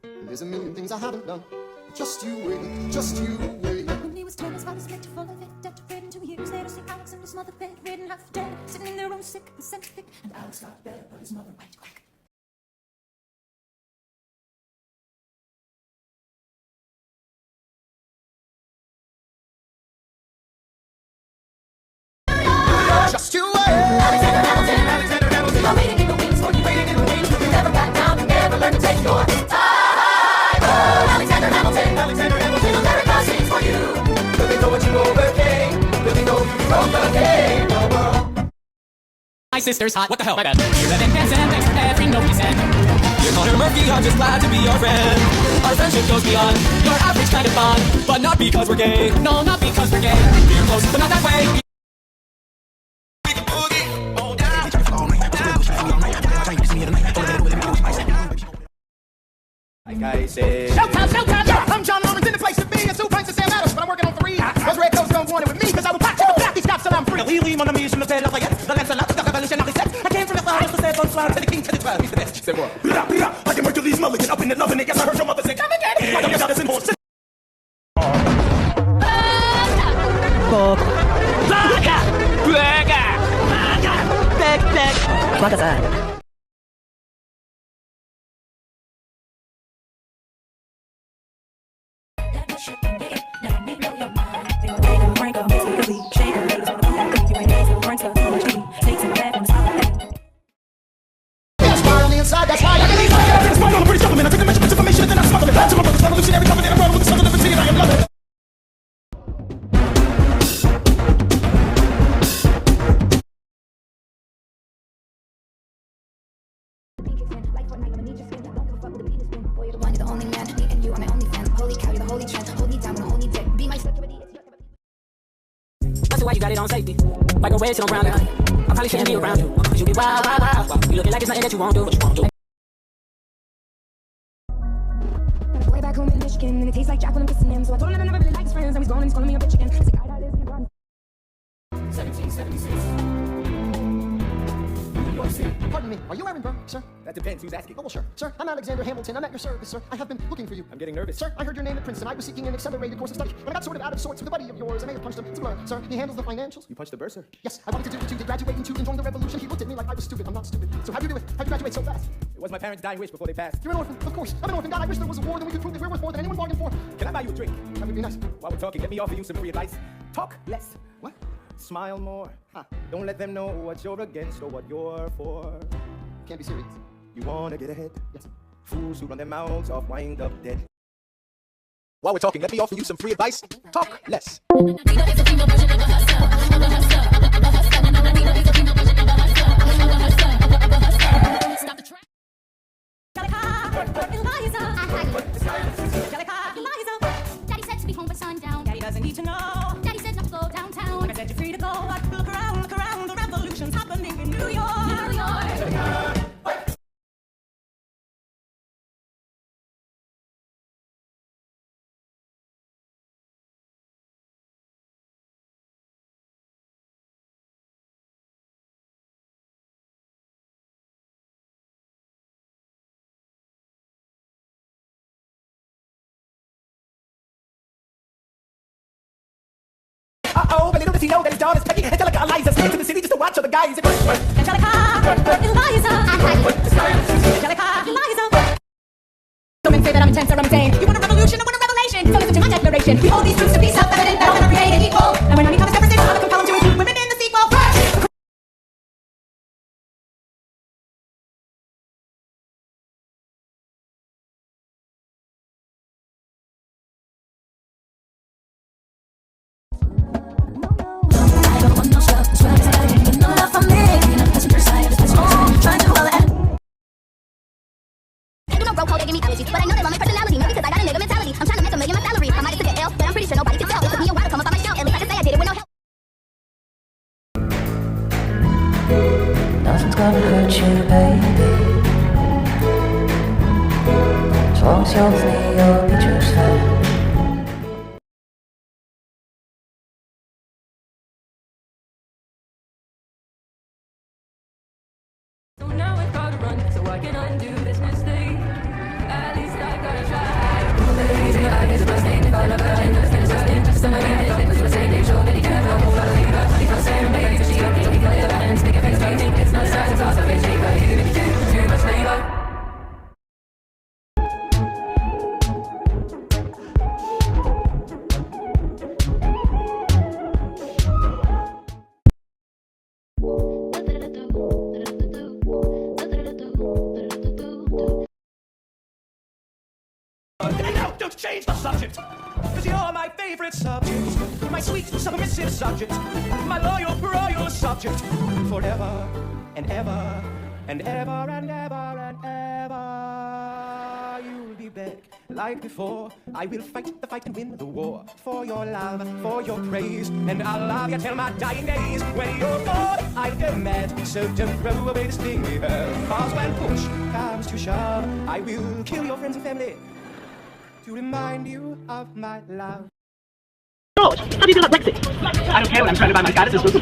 There's a million things I haven't done. Just you wait, just you wait. When he was 10, his father split full of it. After written 2 years later, see Alex and his mother bedridden, half dead, sitting in their own sick and septic. And Alex got better, but his mother went quick. Just you wait. Alexander Hamilton, Alexander Hamilton. You're waiting in the wings, for you waiting in the wings. You never back down, you never learn to take your time. Alexander Hamilton, Alexander Hamilton. little America sings for you. Will they know what you overcame? Will they know you broke the game? The world. My sister's hot, what the hell, my bad. You're living dancing, thanks for every note you send. You're Connor Murphy, I'm just glad to be your friend. Our friendship goes beyond your average kind of bond. But not because we're gay, no, not because we're gay. We're close, but not that way. Like I said. Showtime, yeah, I'm John Lawrence in the place to be. And 2 pints of Sam Adams, but I'm working on 3. Those red coats don't want it with me, cause I will pack to the back these cops till I'm free. Oui, mon ami, je me fais Lafayette. The Lancelot, the Revolution, I came from the flowers, the sad bonsoir, to the king, to the 12. He's the best. C'est moi. Like a Mercury's mulligan, up in the loving it. Yes, I heard your mother say, come again. Like I'm your goddess in horse. That's why on the inside, that's why I believe I am. It's fine on the British government. I took the measurements information and then I smuggled it back to my brother's revolutionary company. I'm with the southern liberty and I am loving it. That's why you got it on safety. Like a wedge till I'm brown. I probably shouldn't be around you. Cause you be wild, wild, wild. You looking like it's nothing that you won't do. Way back home in Michigan, and it tastes like Jack when I'm kissing him. So I told him that I never really liked his friends, and he's gone and he's calling me a bitch again. He's a guy that lives in the garden. 1776. New York City. Pardon me, are you Aaron Burr, sir? That depends, who's asking. Oh, well, sure. Sir, I'm Alexander Hamilton. I'm at your service, sir. I have been looking for you. I'm getting nervous. Sir, I heard your name at Princeton. I was seeking an accelerated course of study. When I got sort of out of sorts with a buddy of yours, I may have punched him. It's a blur. Sir, he handles the financials. You punched the Burr, sir? Yes, I wanted to do it too. To graduate and to join the revolution. He looked at me like I was stupid. I'm not stupid. So how'd you do it? How'd you graduate so fast? It was my parents' dying wish before they passed. You're an orphan, of course. I'm an orphan. God, I wish there was a war, then we could prove that we're worth more than anyone bargained for. Can I buy you a drink? That would be nice. While we're talking, let me offer you some free advice. Talk less. What? Smile more. Don't let them know what you're against or what you're for. Can't be serious. You wanna get ahead? Yes. Fools who run their mouths off wind up dead. While we're talking, let me offer you some free advice. Talk less. Daddy said to be home by sundown. Daddy doesn't need to know. Daddy said not to go downtown. Like I said, you're free to go. I look around. The revolution's happening in New York. New York. Uh-oh, but little does he know that his daughter's Peggy. Angelica Eliza stayed to the city just to watch other guys. Angelica, Eliza, Angelica, Eliza. Some men say that I'm intense or I'm insane. You want a revolution, I want a revelation. So listen to my declaration. We hold these truths to be self-evident, that all men are created equal. And when I become a conversation, I'll compel them to include women in the sequel. But I know they love my personality, not because I got a nigga mentality. I'm trying to make $1 million my salary. I might have took an L, but I'm pretty sure nobody can tell. It took me change the subject. Cause you're my favorite subject, my sweet, submissive subject, my loyal, royal subject, forever and ever and ever and ever and ever. You'll be back like before. I will fight the fight and win the war for your love, for your praise, and I'll love you till my dying days. When you're gone, I demand, so don't throw away this thing we have. Cause when push comes to shove, I will kill your friends and family to remind you of my love. George, how do you feel about Brexit? I don't care when I'm trying to buy my goddesses.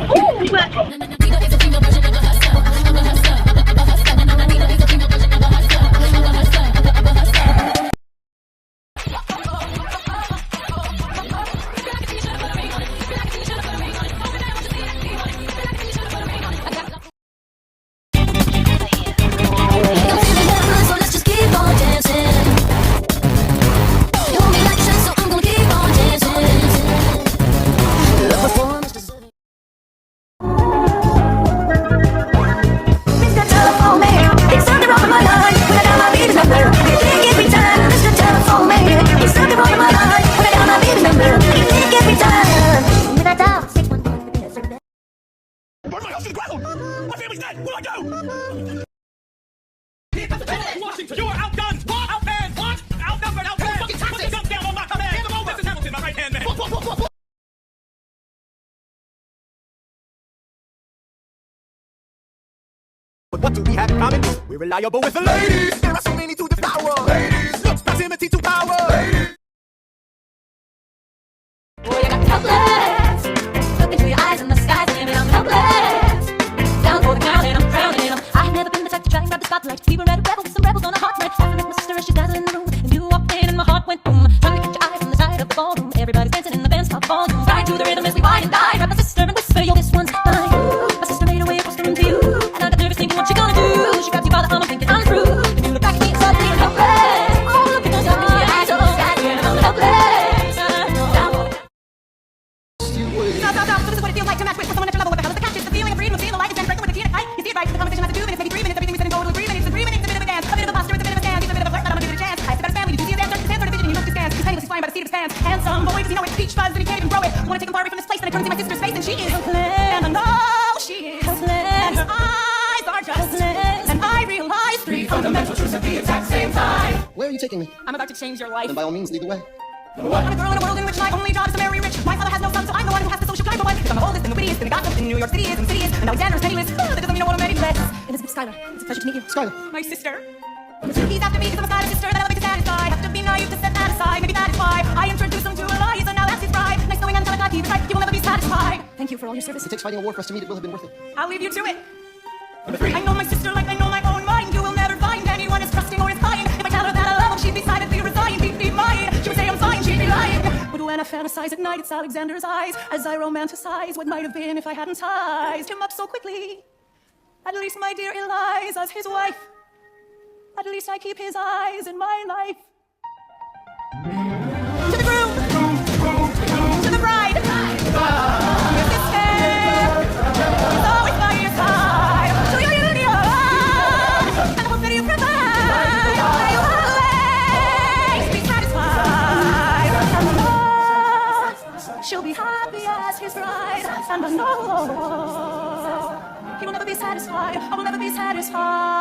You are outgunned! Outmanned! Outnumbered! Outgunned! Fucking taxes! Guns down on my command! This is Hamilton, my right-hand man! But what do we have in common? We're reliable with the ladies! There are so many to devour! Ladies! Looks, proximity to power! Ladies! Boy, I got helpless. Look into your eyes and the sky's the limit. I'm helpless. Down for the count and I'm drowning in them. I've never been the type to try and grab the spotlight. We were at a revel with some rebels on a hot night. I met my sister and she's dazzling in the room. And you walked in and my heart went boom. Trying to catch your eye from the side of the ballroom. Everybody's dancing in the band's top volume. Ride to the rhythm as we wine and dine. Grab my sister and whisper, yo, this one's mine. My sister made her way across the room to you. And I got nervous thinking, what you gonna do? She grabs you by the arm, I'm thinking I'm through. And you look back at me and suddenly I'm helpless. Oh, look at those eyes, oh, sky's the limit. I'm helpless. Stop. So this is what it feels like to match with someone at your level. What the hell is the catch? It's the feeling of freedom, of seeing the light, and breaking with the key tight. You see it right, the conversation has 2 minutes, maybe 3 minutes, everything we said in gold, 3 minutes, it's 3 minutes, it's a bit of a dance, a bit of a posture, it's a bit of a stand, it's a bit of a flirt, but I'm gonna give it a chance. I have a better family, did you see a dancer? His hands are division, he looks askance, he's hanging, he's flying by the seat of his pants. Handsome boy, does he know it? Peach fuzz, and he can't even grow it. Wanna take him far away from this place, then I turn to see my sister's face, and she is helpless. And I know she is helpless. And her eyes are just helpless. And I realize 3 fundamental truths at the exact same time. Where are you taking me? I'm about to change your life. Then by all means, lead the way. I'm a girl in a world in which my only job is to marry rich. My father has no son, so I'm the one who has to social climb. But one, 'cause I'm the oldest and the wittiest, and the gossip in New York City is, and Alexander's penniless. That doesn't mean I want to marry less. Elizabeth Schuyler, it's a pleasure to meet you. Schuyler. My sister. He's after me because I'm a side sister that I love to satisfy. Have to be naive to set that aside. Maybe that is why I introduced him to Eliza. Now that's his bride. Nice knowing I'm telling God, he was right. You will never be satisfied. Thank you for all your service. It takes fighting a war for us to meet. It will have been worth it. I'll leave you to it. I know my sister like I know my own mind. You will never find anyone as trusting or as kind. If I tell her that I love him, she'd be silently resigned. He'd be mine. She would say I'm fine. She'd be lying. But when I fantasize at night, it's Alexander's eyes as I romanticize what might have been if I hadn't sized him up so quickly. At least my dear Eliza's his wife. At least I keep his eyes in my life. To the groom, to the bride, your sister is always by your side. To your union, and I hope that you provide. You always be satisfied. And I know she'll be happy as his bride. And I know he will never be satisfied. I will never be satisfied.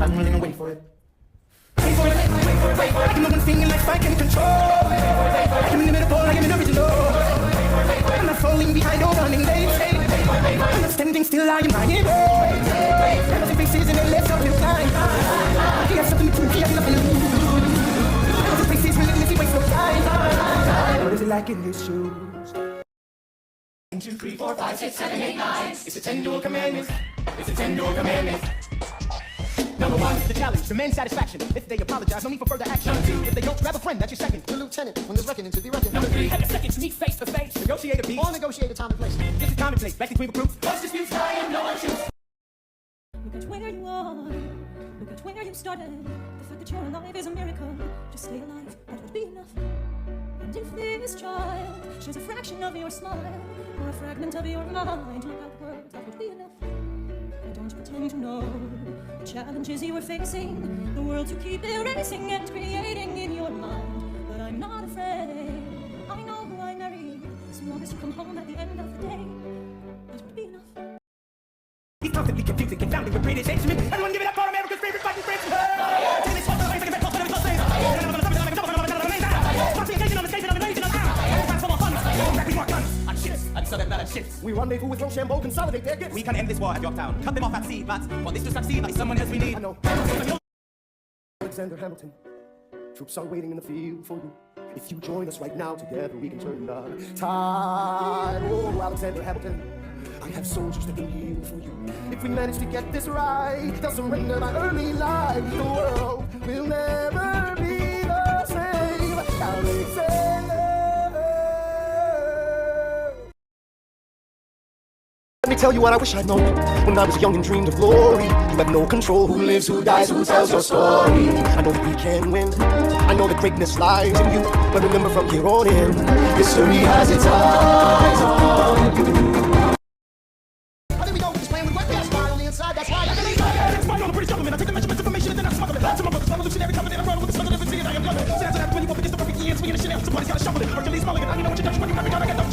I'm running away for it. Wait for it. I can move and sing like I can control. I'm in the middle, I am in the original. I'm not falling behind or running late. I'm not standing still, I am lying. I'm losing faces and they left up new time. He has something to prove, he has nothing to lose. I'm losing faces, relentlessly waste no time. What is it like in his shoes? 1, 2, 3, 4, 5, 6, 7, 8, 9. It's a 10-duel commandment. It's a 10-duel commandment. Number 1, the challenge, demand satisfaction. If they apologize, no need for further action. Number 2, if they don't, grab a friend, that's your second. The lieutenant, when there's reckoning to be reckoned. Number 3, have a second to meet face to face. Negotiate a peace. Or negotiate a time and place. This is commonplace, back between recruits. Most disputes die and no one shoots. Look at where you are. Look at where you started. The fact that you're alive is a miracle. Just stay alive, that would be enough. And if this child shows a fraction of your smile or a fragment of your mind, look outward, that would be enough. don't pretend to know the challenges you are facing, the world to keep erasing and creating in your mind. But I'm not afraid. I know who I marry, as long as you come home at the end of the day. That would be enough. He's constantly confusing, confounding with British Englishmen. Everyone give it up for America's favorite fighting French. We rendezvous with Rochambeau, consolidate their gifts. We can end this war at Yorktown, cut them off at sea, but for this to succeed, like someone else we need. I know. Alexander Hamilton, troops are waiting in the field for you. If you join us right now, together we can turn the tide. Oh, Alexander Hamilton, I have soldiers that can heal for you. If we manage to get this right, they'll surrender my early life. The world will never be the same. Alexander. Let me tell you what I wish I'd known when I was young and dreamed of glory. You have no control who lives, who dies, who tells your story. I know that we can win. I know that greatness lies in you. But remember from here on in, history has its eyes on you. I think we know who's playing with wet gas fire on the inside. That's why I believe it's on the British government. I take the measurements, information, and then I smuggle it. Some of us revolutionary company and I run with the smuggle of the city. I am younger. Sounds like when you go against the perfect years, we get a shit out. Somebody's gotta shuffle it. Hercules Mulligan, I know what you're doing. When you get them.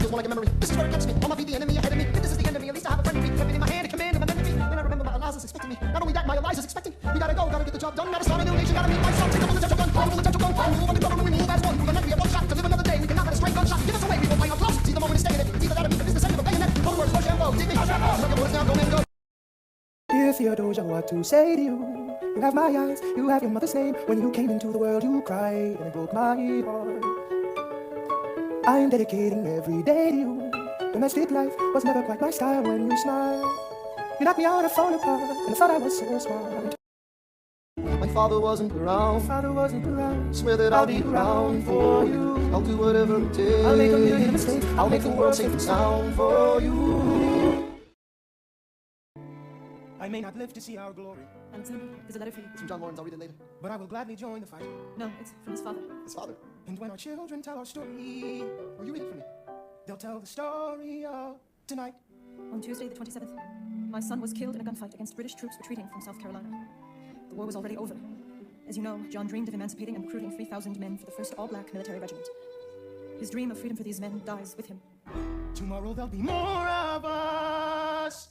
Like a memory. This is where it gets me. All my be the enemy ahead of me. If this is the end of me, at least I have a friend to be. Weapon in my hand, a command of my memory. When I remember my Eliza's expecting me. Not only that, my Eliza's expecting. We gotta go, gotta get the job done. Gotta start a new nation, gotta meet my son. Take up the gentle gun, all the gentle gun. Move on the government, we move as one. We're gonna be a one shot to live another day. We cannot let a straight gunshot give us away. We won't find our close. See the moment is staying in it. It's either that or meet the business end of a bayonet. All the words, Rochambeau, dig me. Look at what is now, go man, go. Dear Theodosia, what to say to you? You have my eyes, you have your mother's name. When you came into the world, you cried, and it broke my heart. I am dedicating every day to you. Domestic life was never quite my style. When you smile, you knocked me out and fall apart, and I thought I was so smart. My father wasn't around. Father wasn't around. Swear that I'll be around for you. I'll do whatever it takes. I'll make a million mistakes. I'll make the world safe and sound for you. I may not live to see our glory, Alexander, there's a letter for you. It's from John Lawrence. I'll read it later. but I will gladly join the fight. No, it's from his father. His father. And when our children tell our story, Will you read it for me? they'll tell the story of tonight. On Tuesday, the 27th, my son was killed in a gunfight against British troops retreating from South Carolina. The war was already over. As you know, John dreamed of emancipating and recruiting 3,000 men for the first all-black military regiment. His dream of freedom for these men dies with him. Tomorrow there'll be more of us.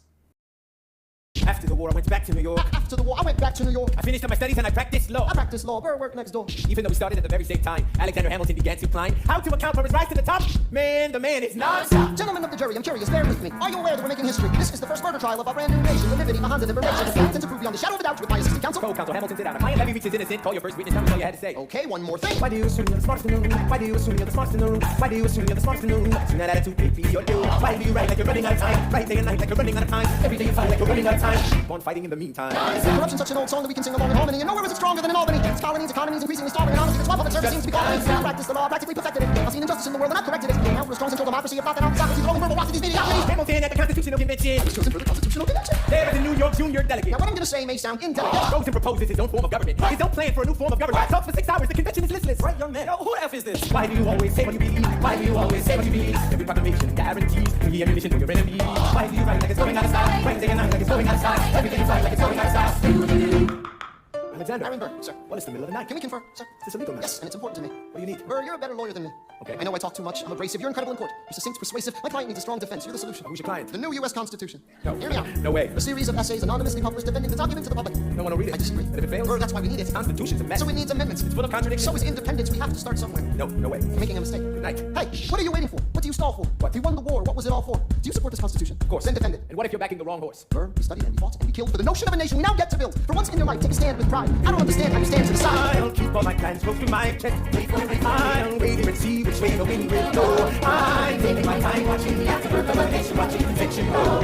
After the war, I went back to New York. After the war, I went back to New York. I finished up my studies and I practiced law. I practiced law. Burr worked next door. Even though we started at the very same time, Alexander Hamilton began to climb. How to account for his rise to the top? Man, the man is non-stop. Gentlemen of the jury, I'm curious, bear with me. Are you aware that we're making history? This is the first murder trial of our brand new nation, the liberty behind the liberation. The facts and to prove beyond the shadow of a doubt with my assistant counsel. Co-counsel Hamilton, sit down. If client Levy reaches innocent, call your first witness. Tell me all you had to say. Okay, one more thing. Why do you assume you're the smartest in the room? Why do you assume you're the smartest in the room? Why do you assume you're the smartest in the room? Assume that attitude may be your due. Why do you write like you're running out of time? Write day and night like you're running out of time. Every day you fight like you're running out of time. Keep on fighting in the meantime. Corruption's such an old song that we can sing along in harmony, and nowhere is it stronger than in Albany. Its colonies, economies, increasingly starving, and honestly, that's why public service seems to be calling. Practice the law, practically perfected it. I've seen injustice in the world, and I've corrected it. Now for a strong central democracy, if not, then I'll stop throwing verbal rocks at these mediocrities. Hamilton at the Constitutional Convention. Chosen for the Constitutional Convention. There is a New York junior delegate. Now, what I'm going to say may sound indelicate. Goes and proposes his own form of government. His own plan for a new form of government. Talks for 6 hours. The convention is listless. Right, young man? Yo, who the F is this? Why do you always say what you believe? Why do you always say what you believe? Every proclamation guarantees free ammunition for your enemies. Why do you write like it's going out of style? Why day and night like it's going out of style? Everything you fight like it's going out of style. Alexander. Aaron Burr, sir. Well, it's the middle of the night. Can we confer, sir? Is this a legal matter? Yes, and it's important to me. What do you need? Burr, you're a better lawyer than me. Okay. I know I talk too much. I'm abrasive. You're incredible in court. You're succinct, persuasive. My client needs a strong defense. You're the solution. Who's your client? The new U.S. Constitution. No. Hear me out. No way. A series of essays anonymously published defending the document to the public. No one will read it. I disagree. And if it fails? Burr, that's why we need it. The Constitution's a mess. So it needs amendments. It's full of contradictions. So is independence. We have to start somewhere. No way. You're making a mistake. Good night. Hey, what are you waiting for? What do you stall for? What? We won the war. What was it all for? Do you support this Constitution? Of course. Then defend it. And what if you're backing the wrong horse? Burr, we studied and we fought and we killed for the notion of a nation we now get to build. For once in your life, take a stand with pride. I don't understand how you stand to the side. I'll keep all my plans close to my chest. Wait for it. I'll wait and see which way the wind will blow. I'm taking my time watching the afterbirth of a nation, watching conviction grow.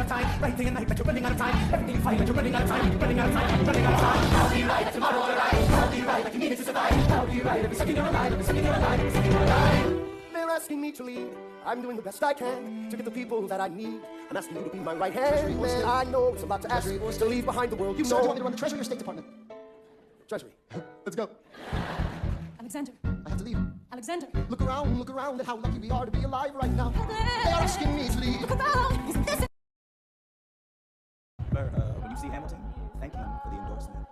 Time, right day and night, like you're running out of time. Everything you fight, like you're running out of time. You're running out of time. You're running out of time. I'll be right tomorrow, all right. I'll be right like you needed to survive. I'll be right every second you're alive. Every second you're alive. Every second you're alive. They're asking me to lead. I'm doing the best I can to get the people that I need. I'm asking you to be my right hand man. I know it's about to ask you to leave behind the world you know. Sir, do you want me to run the Treasury or State Department? Treasury. Let's go. Alexander. I have to leave. Alexander. Look around at how lucky we are to be alive right now. They are asking me to leave. Look around. Isn't this Burr, when you see Hamilton, thank him for the endorsement.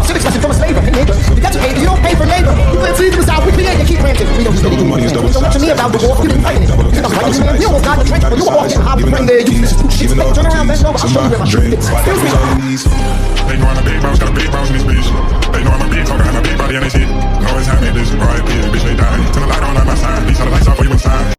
Civics lesson from a slaver. Hey neighbor, you got your aid, you don't pay for labor. You plant seeds in the South, we create and keep planting. We don't study money and double. Don't lecture me about the war, you didn't fight it. You don't fight it, you almost died in the trench, but you were walking hard to bring there. You shit, turn around, bend over, I'll show you where my shit fits. Excuse me. They know I'm a big bounce, got a big bounce in this bitch. They know I'm a big talker, and a big body and they shit. Know it's happening, this right here, bitch, they die. Turn the light on my side, these are the lights off for you inside.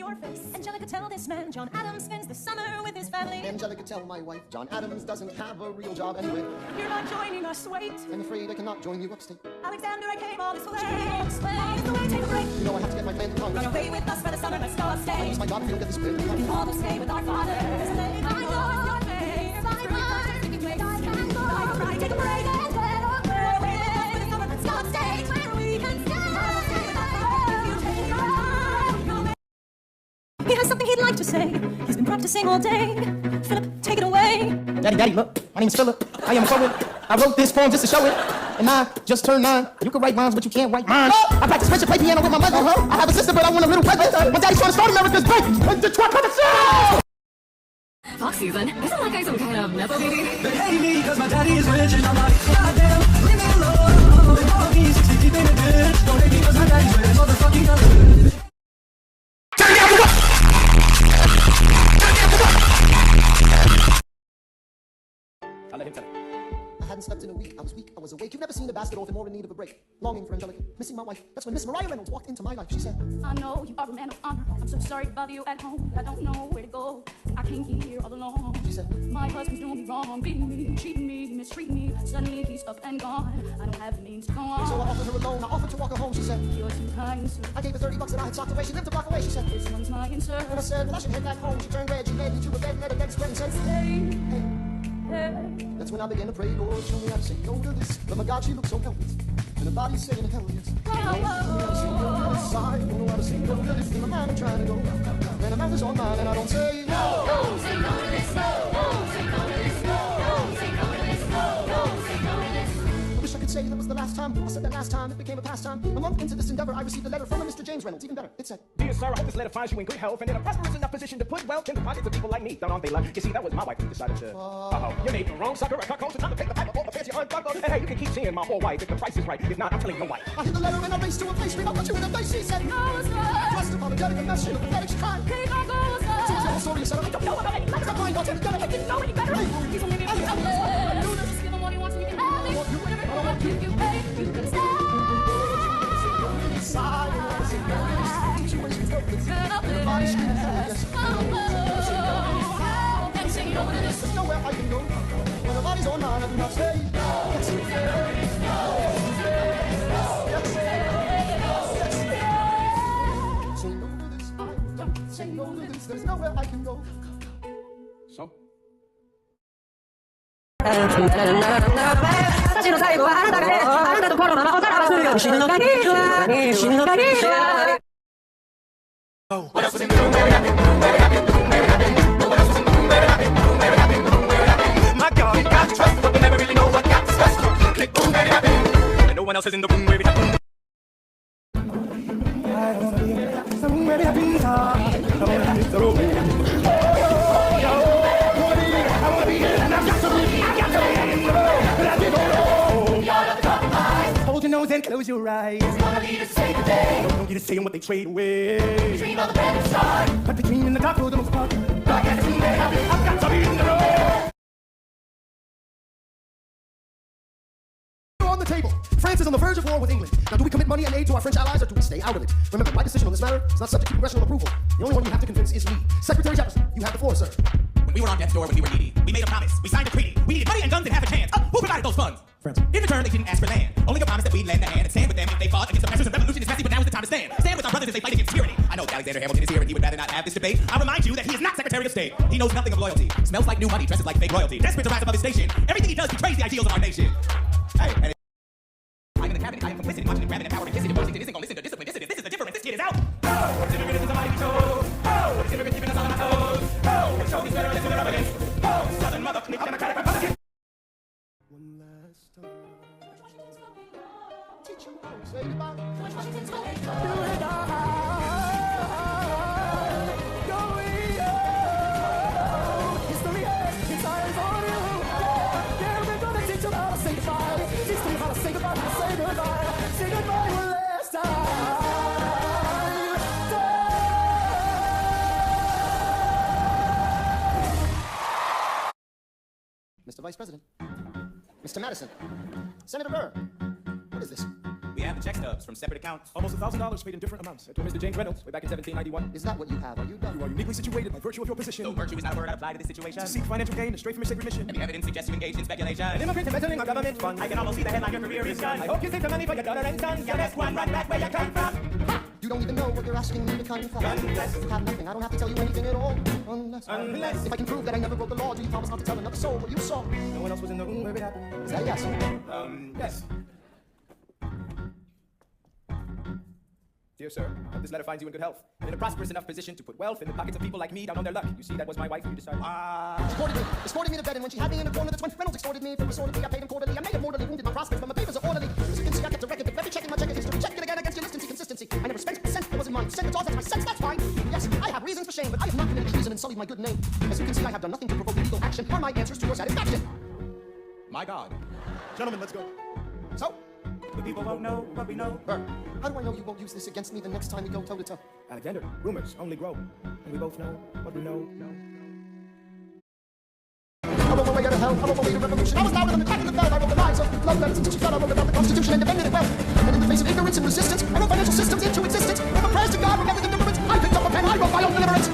your face? Angelica, tell this man John Adams spends the summer with his family. Angelica, tell my wife John Adams doesn't have a real job anyway. You're not joining us, wait. I'm afraid I cannot join you upstate. Alexander, I came all this way. Explain the way, take a break. You know I have to get my plan to Congress. Run away with us for the summer, let's go upstate. It's my job if you don't get this bill. We can all stay with our fathers. Lay my door, your face, my heart. Thinking place, I can go. Right, take a break and get away. For the summer, let's go upstate. Where we can stay. He has something he'd like to say. He's been practicing all day. Philip, take it away. Daddy, look, my name's Philip. I am a poet. I wrote this poem just to show it. And I just turned 9. You can write rhymes, but you can't write mine. I practice French and play piano with my mother. I have a sister, but I want a little brother. My daddy's trying to start America's break. Detroit Puppet Show! Fox season. Isn't like I some kind of method baby? They hate me cause my daddy is rich and I'm like, goddamn, leave me alone. They call me 60 deep in the ditch. Don't hate me cause my daddy's rich, motherfucking good. I'll let him tell it. I hadn't slept in a week. I was weak. I was awake. You've never seen a basket orphan more in need of a break. Longing for Angelica, missing my wife. That's when Miss Mariah Reynolds walked into my life. She said, I know you are a man of honor. I'm so sorry to bother you at home. I don't know where to go. I can't be here all alone. She said, my husband's doing me wrong, beating me, cheating me, mistreating me. Suddenly he's up and gone. I don't have the means to go on. So I offered her a loan. I offered to walk her home. She said, you're too kind, sir. I gave her $30 and I had socked away. She lived a block away. She said, This one's mine, sir. And I said, well, I should head back home. She turned red. She led me to a bed and let her legs spread and said, Hey. That's when I began to pray, Lord, show me how to say no to this. But my God, she looked so helpless. And her body's saying hell yes. I don't know how to say no to this. I don't know how to say no to this. In my mind, I'm trying to go. And the mouth is on mine, and I don't say no. No, say no to this. No, say no to this. No, say no to this. No, say no to this. I wish I could say that was the last time. I said that last time, it became a pastime. A month into this endeavor, I received a letter from a Mr. James Reynolds. Even better, it said, Dear sir, I hope this letter finds you in good health and in a prosperous enough position to put wealth in the pockets of people like me. Down on they luck. You see, that was my wife who decided to. You made the wrong sucker, a cuckold, so time to take the pipe of all the fancy unbuckled. Hey, you can keep seeing my whole wife if the price is right. If not, I'm telling your wife. I hit the letter and I raced to a place. Scream, I'll put you in a place. She said, No, sir. Trust apologetic and mess, you know, pathetic, she cried. Keep on going, sir. Tell the story, you said, I don't know about any letter. Stop lying, don't tell me, don't I didn't know any better. He's only giving me something. Just give him what he wants and you can have it. Whatever you want, you pay, you can stay. Turn up the bass. And sing it over to this. There's nowhere I can go. When the body's on mine, I do not stay. Say no to this, I don't say no to this. There's nowhere I can go. So? What else was in the room? My God, you got to trust, but we never really know what got discussed. Click, boom, baby, happy. And no one else is in the room, baby. I don't wanna be in the room where we have been talking. I don't wanna be in the room. I wanna be in, and I've got to be. I got to be in the room. Let me go. Y'all at the top of eyes. Hold your nose and close your eyes. It's gonna be to save the day. Don't get to saying what they trade away. Between all the bad and stars, but between and the dark for the most part. I got to be happy. I've got to be in the room. On the table. France is on the verge of war with England. Now, do we commit money and aid to our French allies, or do we stay out of it? Remember, my decision on this matter is not subject to congressional approval. The only one you have to convince is me. Secretary Jefferson, you have the floor, sir. When we were on death's door, when we were needy, we made a promise. We signed a treaty. We needed money and guns and half a chance. Who provided those funds? France. In return, they didn't ask for land. Only a promise that we'd lend a hand and stand with them if they fought against oppressors and revolution is messy, but now is the time to stand. Stand with our brothers as they fight against tyranny. I know Alexander Hamilton is here and he would rather not have this debate. I'll remind you that he is not Secretary of State. He knows nothing of loyalty. Smells like new money, dresses like fake royalty. Desperate to rise above his station. Everything he does betrays the ideals of our nation. Hey, I'm in the cabinet. I am complicit in watching and grabbing and power and kissing in Washington. Isn't gonna listen to discipline. This is the difference. This kid is out. Oh, what is immigrant is a mighty show. Oh, what is immigrant keeping us on our toes. Oh, what show these federalists with their evidence. Oh, Southern motherfucking Democratic Republican. One last time. Teach you how to say goodbye. You and going out. History has its eyes on you. Yeah, we're gonna teach you how to say goodbye. Teach you how to say goodbye, how to say goodbye. Say goodbye one last time. Mr. Vice President, Mr. Madison, Senator Burr, what is this? We have the check stubs from separate accounts. Almost $1,000 paid in different amounts to Mr. James Reynolds way back in 1791. Is that what you have? Are you done? You are uniquely situated by virtue of your position. Though virtue is not a word I apply to this situation. To seek financial gain and stray from your sacred mission. And the evidence suggests you engaged in speculation. An immigrant embezzling our government funds. I can almost see the headline, your career is done. I hope you save the money for your daughter and son. Yeah, that's one right back where you come from. Ha! You don't even know what you're asking me to confess. Unless you have nothing, I don't have to tell you anything at all. Unless if I can prove that I never broke the law, do you promise not to tell another soul what you saw? no one else was in the room where it happened. Is that a yes? Yes. Dear sir, I hope this letter finds you in good health and in a prosperous enough position to put wealth in the pockets of people like me down on their luck. You see, that was my wife who you decided. Escorted me to bed, and when she had me in a corner, that's when Reynolds extorted me from the sort of fee I paid him quarterly. I may have mortally wounded my prospects, but my papers are orderly. As you can see, I kept a record of every check in my check history. Check it again against your consistency. I never spent a cent that wasn't mine. Sent the jaws, that's my sense, that's fine. Yes, I have reasons for shame, but I have not committed treason and sullied my good name. As you can see, I have done nothing to provoke legal action or my answers to your satisfaction. My God. Gentlemen, let's go. So, The people won't know what we know. Burr, how do I know you won't use this against me the next time we go toe-to-toe? Alexander, rumors only grow. And we both know what we know. I wrote my way out of hell, I wrote my way to revolution. I was louder than the crack of the bell. I wrote the lies of love letters until she thought I wrote about the Constitution and defended it well. And in the face of ignorance and resistance, I wrote financial systems into existence. Never prayers to God, remember the deliverance. I picked up a pen, I wrote my own deliverance.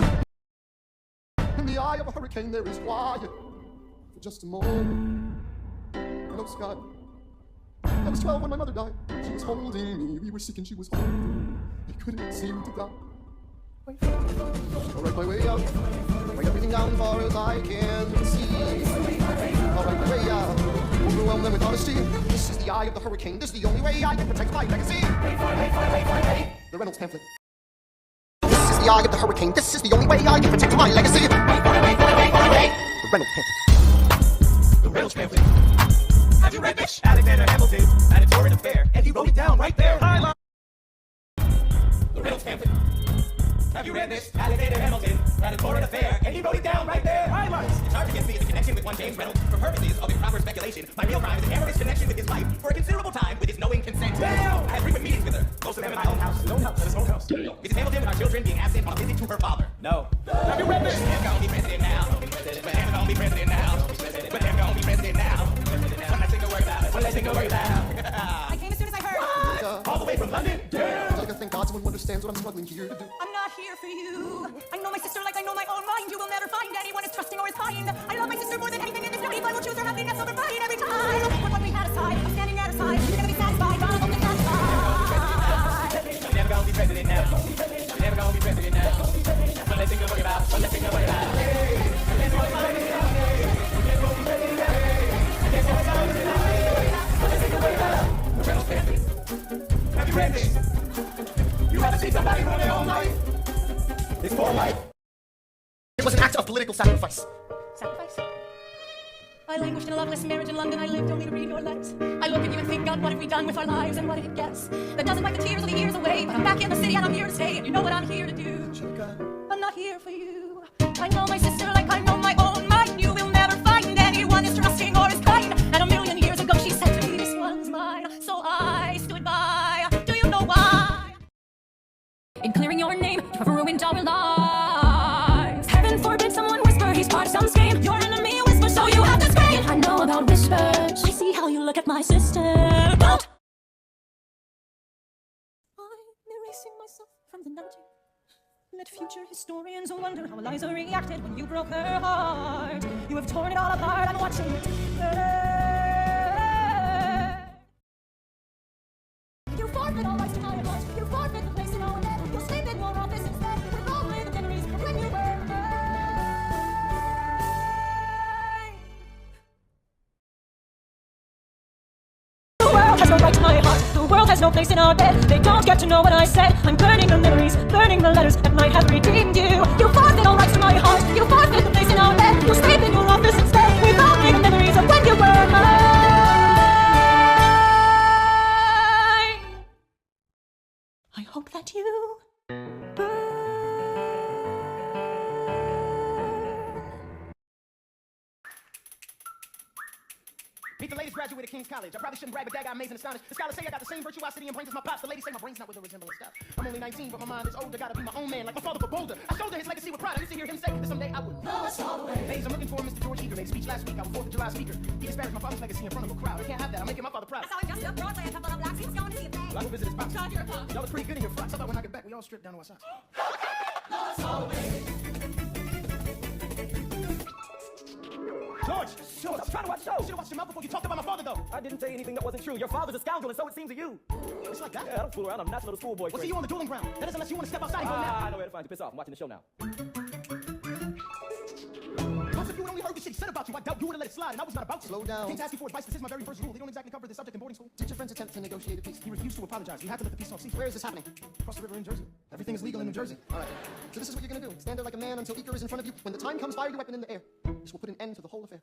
In the eye of a hurricane, there is quiet. For just a moment. No sky. I was 12 when my mother died. She was holding me. We were sick and she was holding me. I couldn't seem to die. I'll write my way out. Write everything down far as I can see. I'll write my way out. Overwhelm them with honesty. This is the eye of the hurricane. This is the only way I can protect my legacy. The Reynolds pamphlet. This is the eye of the hurricane. This is the only way I can protect my legacy. The Reynolds pamphlet. The Reynolds pamphlet. Have you read this? Alexander Hamilton had a torrid affair, and he wrote it down right there. Highlight. The Reynolds pamphlet. Have you read this? Alexander Hamilton had a torrid affair, and he wrote it down right there. Highlights. The charge against me is a connection with one James Reynolds for purposes of improper speculation. My real crime is an amorous connection with his wife for a considerable time with his knowing consent. Damn! I had frequent meetings with her, most of them in my own house. Own house, his own house. Mrs. Hamilton and our children being absent on a visit to her father. No. Have you read this? But him gonna be president now. But him gonna be president now. But him gonna be president now. One less thing to worry about. One less thing to worry about. I came as soon as I heard. All the way from London. Damn. I think God someone understands what I'm struggling here to do. I'm not here for you. I know my sister like I know my own mind. You will never find anyone as trusting or as kind. I love my sister more than anything in this world. I will choose her happiness over mine every time. But when we had a side, I'm standing at her side. She's gonna be satisfied, but I'm only satisfied. You're never gonna be president now. You're never gonna be president now. One less thing to worry about. One less thing to worry about. Have you read this? You haven't seen somebody ruin their own life? It's for life. It was an act of political sacrifice. Sacrifice? I languished in a loveless marriage in London. I lived only to read your letters. I look at you and think, God, what have we done with our lives and what did it guess? That doesn't wipe the tears of the years away. But I'm back in the city and I'm here to stay. And you know what I'm here to do. I'm not here for you. I know my sister like I know my own mind. You will never find anyone as trusting or as kind. And a million years ago she said to me, this one's mine. So I stood by. Do you know why? In clearing your name, you have ruined our lives. Heaven forbid someone whisper he's part of some scheme. Your enemy whispers, so you have to scream. I know about whispers. I see how you look at my sister. Don't. I'm erasing myself from the narrative. Let future historians wonder how Eliza reacted when you broke her heart. You have torn it all apart. I'm watching it burn. You forfeit all rights to my advice. You forfeit the place in our net. You'll sleep in your office instead. With only the memories of when you were mine. The world has no right to my heart. The world has no place in our bed. They don't get to know what I said. I'm burning the memories, burning the letters that might have redeemed you. You forfeit all rights to my heart. You forfeit the place in our bed. You'll sleep in your office instead without the memories of when you were mine. I hope that you Meet the latest graduate at King's College. I probably shouldn't brag, but that guy amazing, astonished. The scholars say I got the same virtuosity and brains as my pops. The ladies say my brain's not with the resemblance stuff. I'm only 19, but my mind is older. Gotta be my own man, like my father for Boulder. I shoulder his legacy with pride. I used to hear him say that someday I would know it's all the way. Ladies, I'm looking for Mr. George Eager. Made a speech last week. I was 4th of July speaker. He disparaged my father's legacy in front of a crowd. I can't have that. I'm making my father proud. I saw him just up Broadway, a couple of black seats going to see a play. Well, I go visit his pops. God, you're a punk. Y'all look pretty good in your frocks. I thought when I get back, we all strip down to our socks. George, I was trying to watch shows. You should have watched your mouth before you talked about my father, though. I didn't say anything that wasn't true. Your father's a scoundrel, and so it seems to you. It's like that? Yeah, I don't fool around. I'm not a little schoolboy. Well, see you on the dueling ground. That is unless you want to step outside and go now. I know where to find you. Piss off. I'm watching the show now. Most of you only heard the shit he said about you. I doubt you would have let it slide, and I was not about to. Slow down. Kings ask you for advice. This is my very first rule. They don't exactly cover this subject in boarding school. Did your friends attempt to negotiate a peace? He refused to apologize. We had to let the peace talk cease. Where is this happening? Across the river in Jersey. Everything is legal in New Jersey. All right. So this is what you're gonna do. Stand there like a man until Eaker is in front of you. When the time comes, fire your weapon in the air. This will put an end to the whole affair.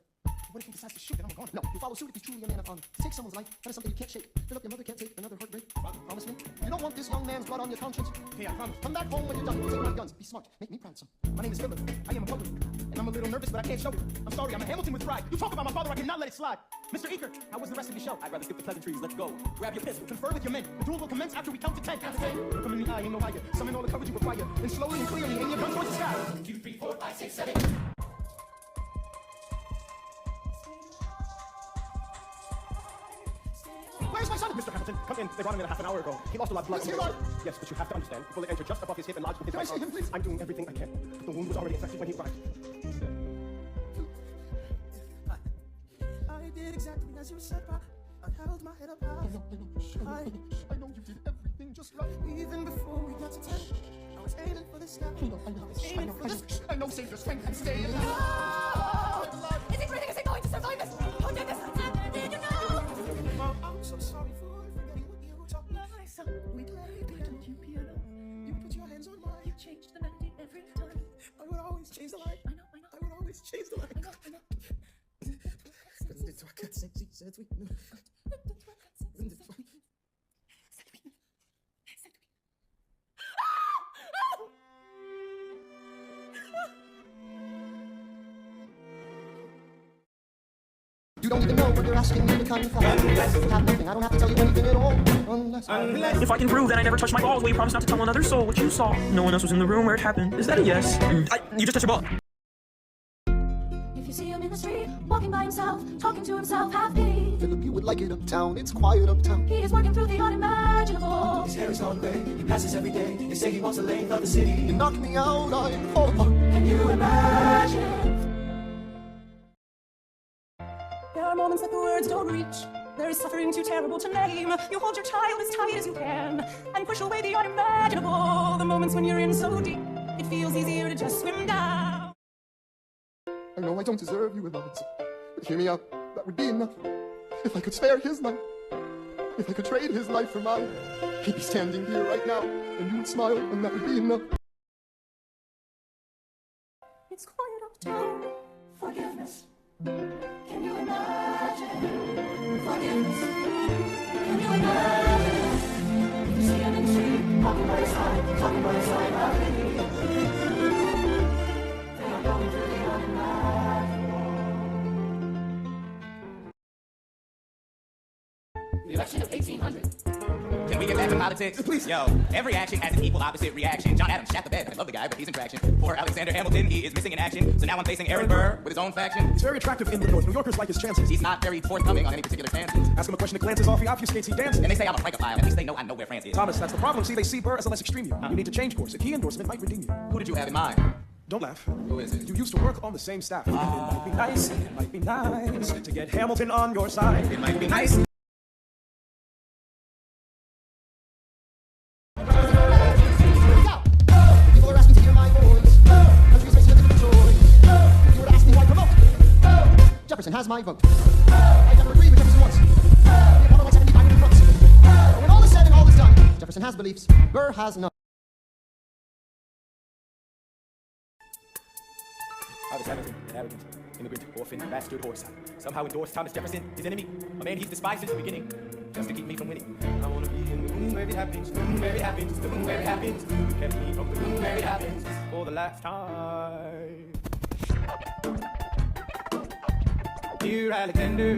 What if he decides to shoot? Then I'm gone. No, you follow suit if he's truly a man of honor. To take someone's life, that is something you can't shake. Fill up your mother can't take another heartbreak. Promise me? You don't want this young man's blood on your conscience. Okay, I promise. Come back home when you're done. Take my guns. Be smart. Make me proud, son. My name is Schuyler. I am a poet. And I'm a little nervous, but I can't show it. I'm sorry, I'm a Hamilton with pride. You talk about my father, I cannot let it slide. Mr. Eaker, how was the rest of the show? I'd rather skip the pleasantries. Let's go. Grab your pistol. Confer with your men. The duel will commence after we count to 10. Look him in the eye, ain't no higher. Summon all the courage you require. Then slowly and clearly aim your gun towards the sky. 1, 2, 3, 4, 5, 6, 7. Where's my son? Mr. Hamilton, come in. They brought him in a half an hour ago. He lost a lot of blood. Yes, but you have to understand. The bullet entered just above his hip and lodged with his right arm. Can I see him, please? I'm doing everything I can. The wound was already infected when he arrived. I did exactly as you said, but I held my head up high. I know you did everything just right. Even before we got to 10, I was aiming for the sky. I know, save your strength and stay alive. Is he breathing? Is he going to survive this? Oh, did this happen? Did you know? Mom, I'm so sorry for forgetting what you taught me. My son, we played the piano. You put your hands on mine. You changed the melody every time. I would always change the light. I know. I would always change the light. I know. You don't even know what you're asking me to confess. I have nothing. I don't have to tell you anything at all. Unless If I can prove that I never touched my balls, will you promise not to tell another soul what you saw? No one else was in the room where it happened. Is that a yes? You just touched your ball. If you see him in the street, walking by himself, talking to himself, have pity. Philip, you would like it uptown. It's quiet uptown. He is working through the unimaginable. His hair is on gray, he passes every day. They say he walks the length of the city. You knock me out, I fall apart. Can you imagine? There are moments that the words don't reach. There is suffering too terrible to name. You hold your child as tight as you can and push away the unimaginable. The moments when you're in so deep, it feels easier to just swim down. I know I don't deserve you, Eliza, but hear me out. That would be enough. If I could spare his life, if I could trade his life for mine, he'd be standing here right now, and you would smile, and that would be enough. It's quiet uptown. Forgiveness. Can you imagine? Forgiveness. Can you imagine? If you see him in the street, walking by his side, talking by his side, I believe. They are going through the unimaginable. The election of 1800. Can we get back to politics? Please. Yo, every action has an equal opposite reaction. John Adams shat the bed. I love the guy, but he's in traction. Poor Alexander Hamilton, he is missing in action. So now I'm facing Aaron Burr with his own faction. He's very attractive in the North. New Yorkers like his chances. He's not very forthcoming on any particular stances. Ask him a question that glances off, he obfuscates, he dances. And they say I'm a francophile. At least they know I know where France is. Thomas, that's the problem. See, they see Burr as a less extreme you. You need to change course. A key endorsement might redeem you. Who did you have in mind? Don't laugh. Who is it? You used to work on the same staff. It might be nice to get Hamilton on your side. It might be nice. People are asking to hear my voice. Country's facing a different choice. If you were to ask me why promote, Jefferson has my vote. I never agree with Jefferson once. The Apollo 75 fronts. When all is said Jefferson has beliefs. Burr has none. I was Hamilton, an arrogant immigrant, orphan, bastard horse. Somehow endorsed Thomas Jefferson, his enemy, a man he's despised since the beginning, just to keep me from winning. I wanna be in the room where it happens, the room where it happens, the room where it happens. You kept me from the room where it happens for the last time. Dear Alexander,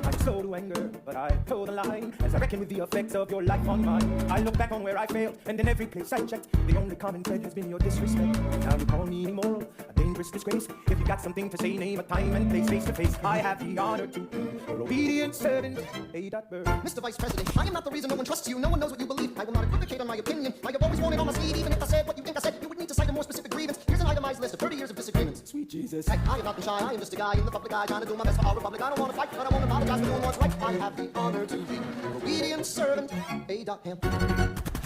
I'm slow to anger, but I toe the line as I reckon with the effects of your life on mine. I look back on where I failed, and in every place I checked, the only common thread has been your disrespect. Now you call me immoral, a dangerous disgrace. If you got something to say, name a time and place face to face. I have the honor to be your obedient servant, A. Burr. Mr. Vice President, I am not the reason no one trusts you. No one knows what you believe. I will not equivocate on my opinion. I have always worn it on my sleeve. Even if I said what you think I said, you would need to cite a more specific grievance. Here's an itemized list of 30 years of disagreements. Sweet Jesus. I have not been shy. I am just a guy in the public eye trying to do my best for our republic. I don't want to fight, but I won't apologize for doing what's right. I have the honor to be your obedient servant, A. Ham.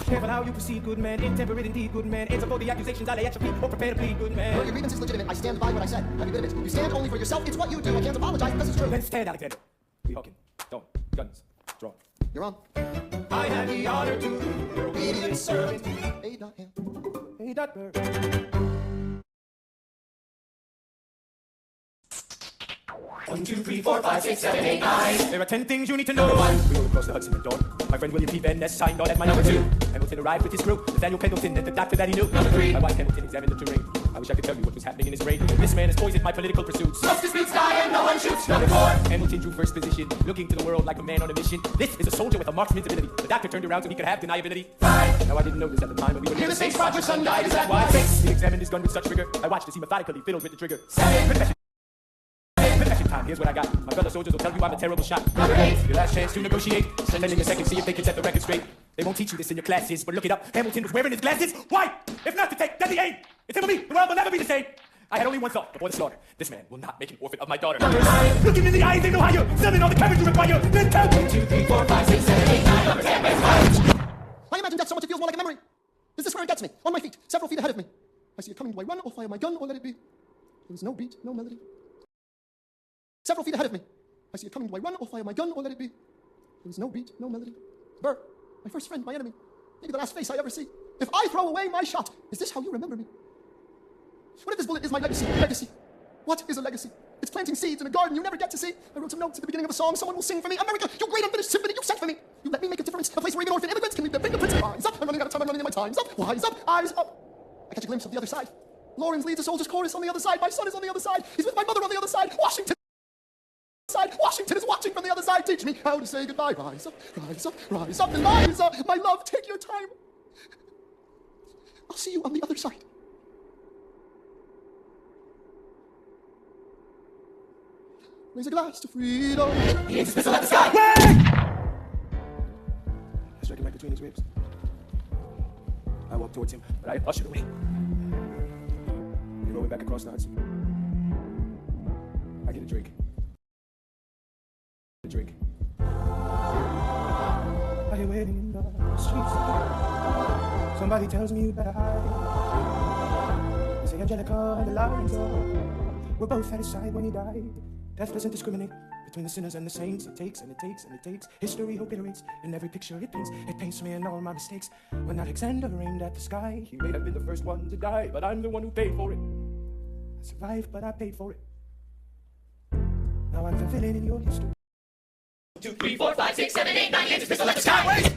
Careful how you proceed, good man. Intemperate indeed, good man. Answer for the accusations I lay at your feet, or prepare to plead, good man. Well, your grievance is legitimate. I stand by what I said. Every bit of it. You stand only for yourself. It's what you do. I can't apologize because it's true. Let's stand, Alexander. We hawking. Don't. Guns. Draw. You're on. I have the honor to be your obedient servant, A. Ham. A. Burr. 1, 2, 3, 4, 5, 6, 7, 8, 9. There are 10 things you need to know. Number 1, we rode across the Hudson at dawn. My friend William P. Van Ness signed on as my number 2. Hamilton arrived with his crew, Nathaniel Pendleton and the doctor that he knew. Number 3, my wife Hamilton examined the terrain. I wish I could tell you what was happening in his brain. This man has poisoned my political pursuits. Justice beats die and no one shoots. Number 4, Hamilton drew first position, looking to the world like a man on a mission. This is a soldier with a marksman's ability. The doctor turned around so he could have deniability. 5, now I didn't know this at the time, but we were near the same spot where son died. Is that why? 6, he examined his gun with such rigor. I watched as he methodically fiddled with the trigger. 7, confession time. Here's what I got. My fellow soldiers will tell you I'm a terrible shot. Number 8, your last chance to negotiate. Spend in a second, see if they can set the record straight. They won't teach you this in your classes, but look it up. Hamilton was wearing his glasses. Why? If not to take deadly aim. It's him or me. The world will never be the same. I had only one thought before the slaughter. This man will not make an orphan of my daughter. Number 9, look him in the eyes, they know how you're selling all the courage you require. Then count 1, 2, 3, 4, 5, 6, 7, 8, 9. Number 10, I imagine death so much it feels more like a memory. Is this where it gets me? On my feet, several feet ahead of me. I see it coming. Do I run or fire my gun or let it be? There is no beat, no melody. Several feet ahead of me. I see it coming. Do I run or fire my gun or let it be? There is no beat, no melody. Burr, my first friend, my enemy. Maybe the last face I ever see. If I throw away my shot, is this how you remember me? What if this bullet is my legacy? Legacy. What is a legacy? It's planting seeds in a garden you never get to see. I wrote some notes at the beginning of a song someone will sing for me. America, your great unfinished symphony you sent for me. You let me make a difference. A place where even orphan immigrants can leave their fingerprints. Rise up. I'm running out of time. I'm running out of my time's up. Wise up. Eyes up. I catch a glimpse of the other side. Lawrence leads a soldier's chorus on the other side. My son is on the other side. He's with my mother on the other side. Washington is watching from the other side. Teach me how to say goodbye. Rise up, rise up, rise up, Eliza. My love, take your time. I'll see you on the other side. Raise a glass to freedom. He aims his pistol at the sky. Wait! I strike him right between his ribs. I walk towards him, but I ushered away. We roll back across the Hudson. I get a drink. Are you waiting in the streets? Somebody tells me you better hide. They say Angelica and Eliza were both at his side when he died. Death doesn't discriminate between the sinners and the saints. It takes and it takes and it takes. History obliterates in every picture it paints. It paints me in all my mistakes. When Alexander aimed at the sky, He may have been the first one to die, but I'm the one who paid for it. I survived, but I paid for it. Now I'm the villain in your history. 2, 3, 4, 5, 6, 7, 8, 9, 8, pistol at the sky. Wait!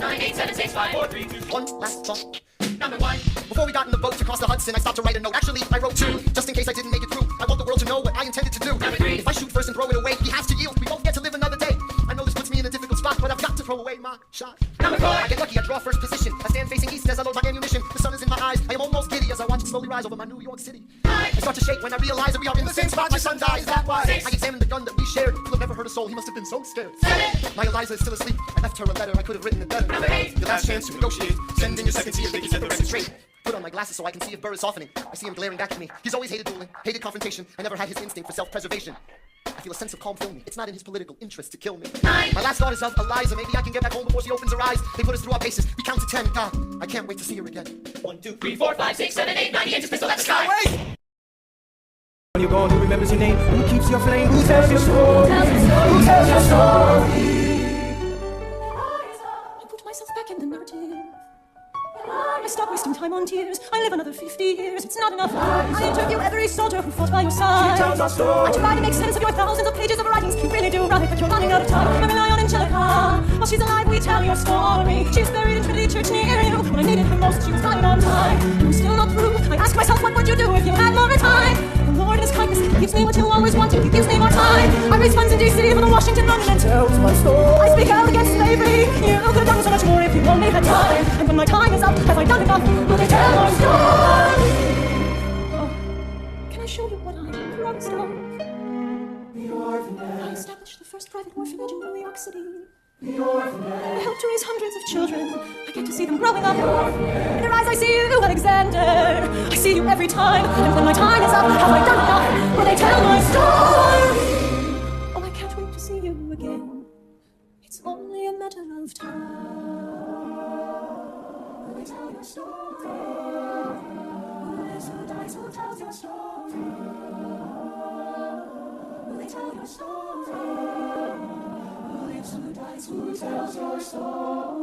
9, 8, 7, 6, 5, 4, 3, 2, One last thought. number 1. Before we got in the boat to cross the Hudson, I stopped to write a note. Actually, I wrote 2, just in case I didn't make it through. I want the world to know what I intended to do. Number 3. If I shoot first and throw it away, he has to yield. We both get to live another day. I know this puts me in a difficult spot, but I've got to throw away my shot. Number 4. I get lucky, I draw first position. I stand facing east as I load my ammunition. The sun is in my eyes. I am almost giddy as I watch it slowly rise over my New York City. I start to shake when I realize that we are in the same spot. My son dies, that why? 6. I examine the gun that we shared. He'll have never hurt a soul. He must have been so scared. 7. My Eliza is still asleep. I left her a letter. I could have written it better. Number 8. Your last chance to negotiate. Send in your second, see if they can set the record straight. Put on my glasses so I can see if Burr is softening. I see him glaring back at me. He's always hated dueling, hated confrontation. I never had his instinct for self-preservation. I feel a sense of calm fill me. It's not in his political interest to kill me. 9. My last thought is of Eliza. Maybe I can get back home before she opens her eyes. They put us through our paces. We count to 10. God, I can't wait to see her again. 1, 2, 3, 4, 5, 6, 7, 8, 9, 8, pistol at the sky. Wait! When you're gone, who remembers your name? Who keeps your flame? Who tells your story? Who tells your story? I put my stop wasting time on tears? I live another 50 years, it's not enough. I interview every soldier who fought by your side. She tells our story. I try to make sense of your thousands of pages of writings. You really do write, but you're running out of time. I rely on Angelica. While she's alive, we tell your story. She's buried in Trinity Church near you. When I needed her most, she was dying on time. I'm still not through. I ask myself, what would you do if you had more time? The Lord in His kindness gives me what you always wanted. He gives me more time. I raise funds in D.C. for the Washington Monument. Tells my story. I speak out against slavery. You could have done so much more if you only had time. And when my time is up, have I done enough? Will they tell our story? Oh, can I show you what I'm proudest of? I established the first private orphanage in New York City. I helped to raise hundreds of children. I get to see them growing up. In their eyes I see you, Alexander. I see you every time. And when my time is up, have I done enough? Will they tell my story? Oh, I can't wait to see you again. It's only a matter of time. Will they tell your story? Who lives, who dies, who tells your story? Will they tell your story? Who lives, who dies, who tells your story?